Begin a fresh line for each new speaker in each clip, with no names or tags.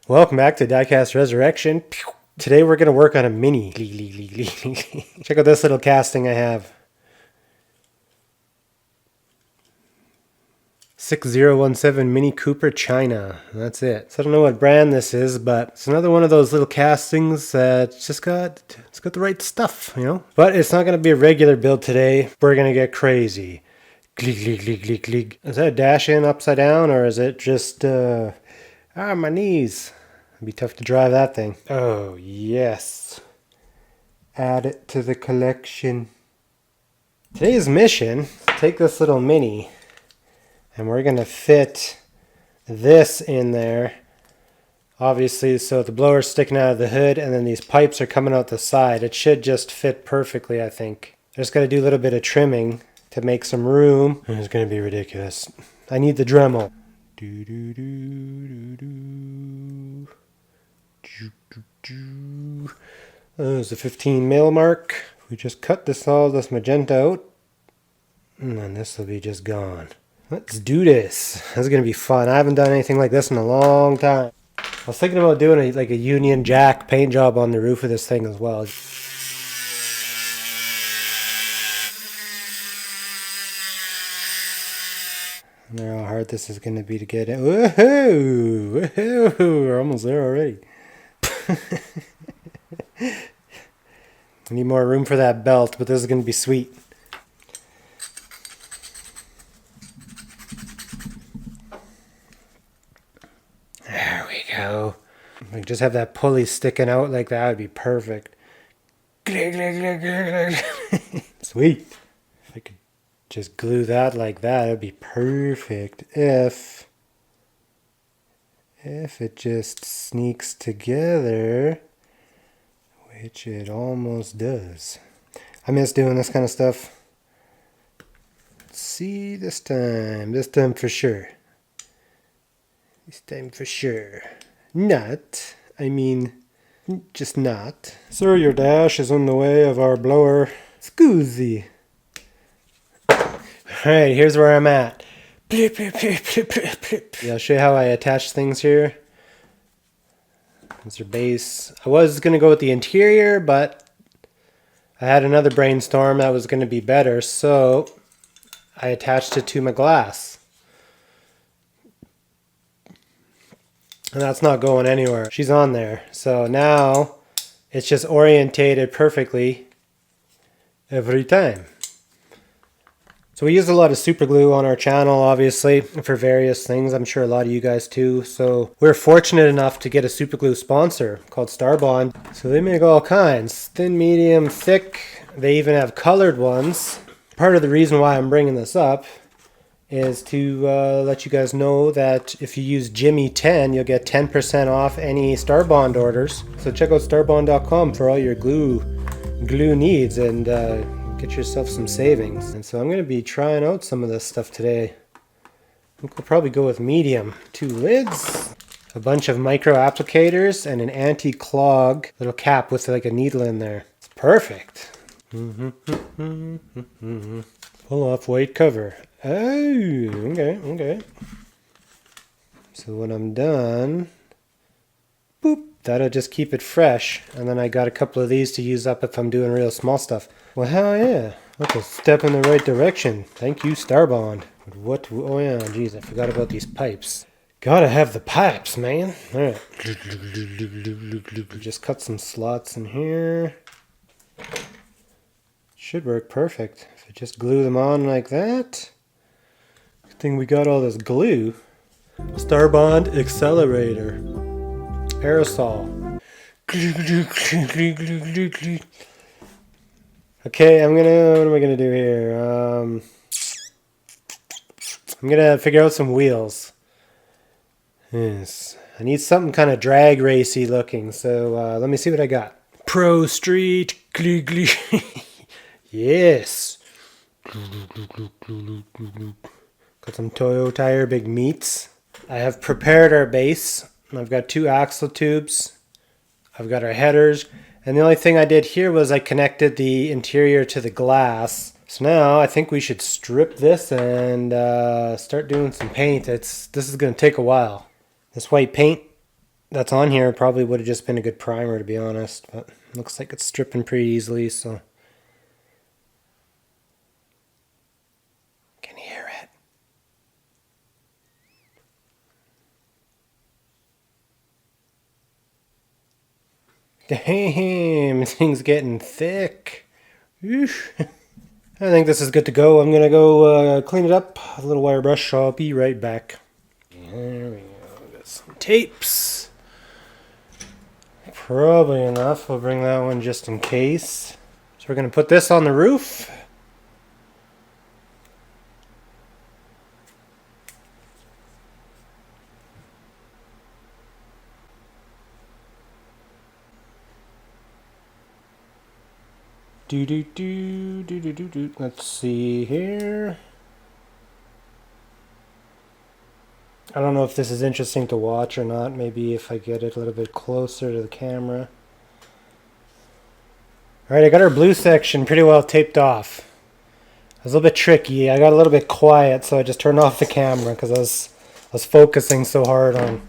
Welcome back to Diecast Resurrection. Today we're going to work on a mini. Check out this little casting I have. 6017 Mini Cooper China. That's it. So I don't know what brand this is, but it's another one of those little castings that's just got the right stuff, you know? But it's not going to be a regular build today. We're going to get crazy. Is that a dash in upside down, or is it just my knees? It'd be tough to drive that thing. Oh, yes. Add it to the collection. Today's mission, take this little mini, and we're going to fit this in there. Obviously, so the blower's sticking out of the hood, and then these pipes are coming out the side. It should just fit perfectly, I think. Just got to do a little bit of trimming to make some room. It's going to be ridiculous. I need the Dremel. There's the 15 mil mark. We just cut this magenta out, and then this will be just gone. Let's do this. This is going to be fun. I haven't done anything like this in a long time. I was thinking about doing a Union Jack paint job on the roof of this thing as well. I wonder how hard this is going to be to get in. Woohoo! Woohoo! We're almost there already. I need more room for that belt, but this is going to be sweet. There we go. If I could just have that pulley sticking out like that, would be perfect. Sweet. If I could just glue that like that, it would be perfect. If it just sneaks together, which it almost does. I miss doing this kind of stuff. Let's see this time for sure. This time for sure. Not, I mean, just not. Sir, your dash is in the way of our blower. Scoozy. Alright, here's where I'm at. Blip, blip, blip, blip, blip, blip. Yeah, I'll show you how I attach things here. That's your base. I was going to go with the interior, but I had another brainstorm that was going to be better, so I attached it to my glass. And that's not going anywhere. She's on there. So now it's just orientated perfectly every time. So we use a lot of super glue on our channel, obviously, for various things. I'm sure a lot of you guys too. So we're fortunate enough to get a super glue sponsor called Starbond. So they make all kinds. Thin, medium, thick. They even have colored ones. Part of the reason why I'm bringing this up is to let you guys know that if you use Jimmy10, you'll get 10% off any Starbond orders. So check out starbond.com for all your glue needs, and get yourself some savings. And so I'm going to be trying out some of this stuff today. I think we'll probably go with medium. 2 lids, a bunch of micro applicators, and an anti-clog little cap with like a needle in there. It's perfect. Pull off weight cover. Oh, okay. So when I'm done, boop, that'll just keep it fresh. And then I got a couple of these to use up if I'm doing real small stuff. Well, hell yeah. That's a step in the right direction. Thank you, Starbond. What? Oh yeah, jeez, I forgot about these pipes. Gotta have the pipes, man. Alright. Just cut some slots in here. Should work perfect. If I just glue them on like that. Good thing we got all this glue. Starbond accelerator. Aerosol. Okay, what am I gonna do here? I'm gonna figure out some wheels. Yes, I need something kind of drag racy looking, so let me see what I got. Pro Street. Yes. Got some Toyo Tire Big Meats. I have prepared our base. I've got 2 axle tubes. I've got our headers. And the only thing I did here was I connected the interior to the glass. So now I think we should strip this and start doing some paint. This is going to take a while. This white paint that's on here probably would have just been a good primer, to be honest, but looks like it's stripping pretty easily, so. Can hear it. Damn, this thing's getting thick. Oof. I think this is good to go. I'm gonna go clean it up. A little wire brush. I'll be right back. There we go. Got some tapes. Probably enough. We'll bring that one just in case. So we're gonna put this on the roof. Let's see here. I don't know if this is interesting to watch or not. Maybe if I get it a little bit closer to the camera. Alright, I got our blue section pretty well taped off. It was a little bit tricky. I got a little bit quiet, so I just turned off the camera because I was focusing so hard on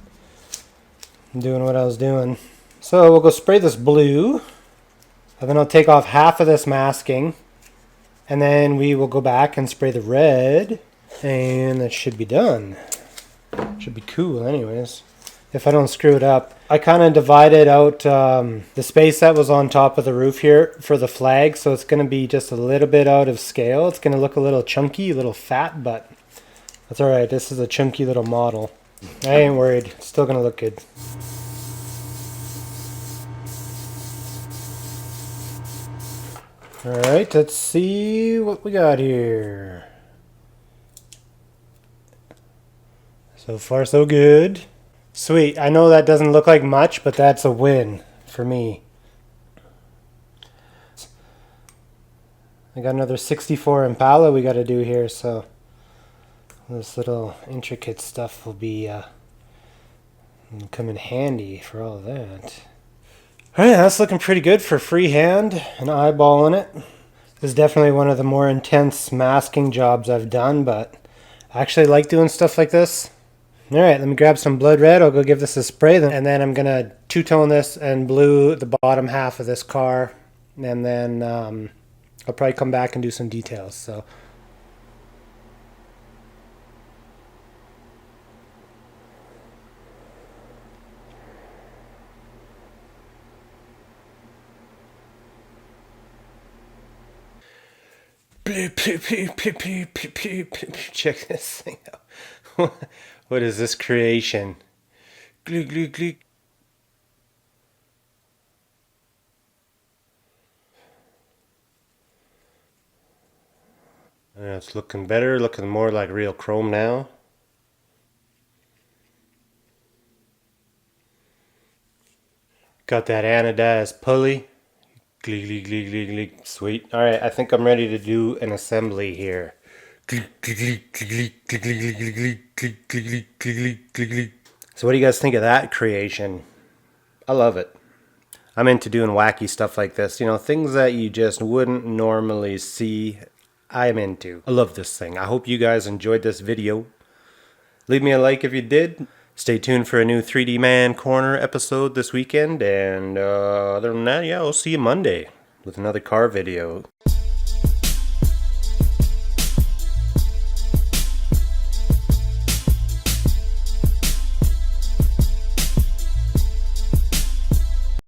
doing what I was doing. So we'll go spray this blue. And then I'll take off half of this masking. And then we will go back and spray the red. And that should be done. Should be cool anyways. If I don't screw it up. I kind of divided out the space that was on top of the roof here for the flag. So it's going to be just a little bit out of scale. It's going to look a little chunky, a little fat. But that's alright. This is a chunky little model. I ain't worried. It's still going to look good. Alright, let's see what we got here. So far so good. Sweet, I know that doesn't look like much, but that's a win for me. I got another 64 Impala we got to do here, so this little intricate stuff will be come in handy for all of that. Alright, that's looking pretty good for freehand and eyeballing it. This is definitely one of the more intense masking jobs I've done, but I actually like doing stuff like this. Alright, let me grab some blood red. I'll go give this a spray, and then I'm going to two-tone this and blue the bottom half of this car. And then I'll probably come back and do some details. So. Check this thing out. What is this creation? Glue, glue, glue. It's looking better, looking more like real chrome now. Got that anodized pulley. Glee, glee, glee, glee, glee. Sweet. Alright, I think I'm ready to do an assembly here. So what do you guys think of that creation? I love it. I'm into doing wacky stuff like this. You know, things that you just wouldn't normally see. I'm into. I love this thing. I hope you guys enjoyed this video. Leave me a like if you did. Stay tuned for a new 3D Man Corner episode this weekend. And other than that, yeah, I'll see you Monday with another car video.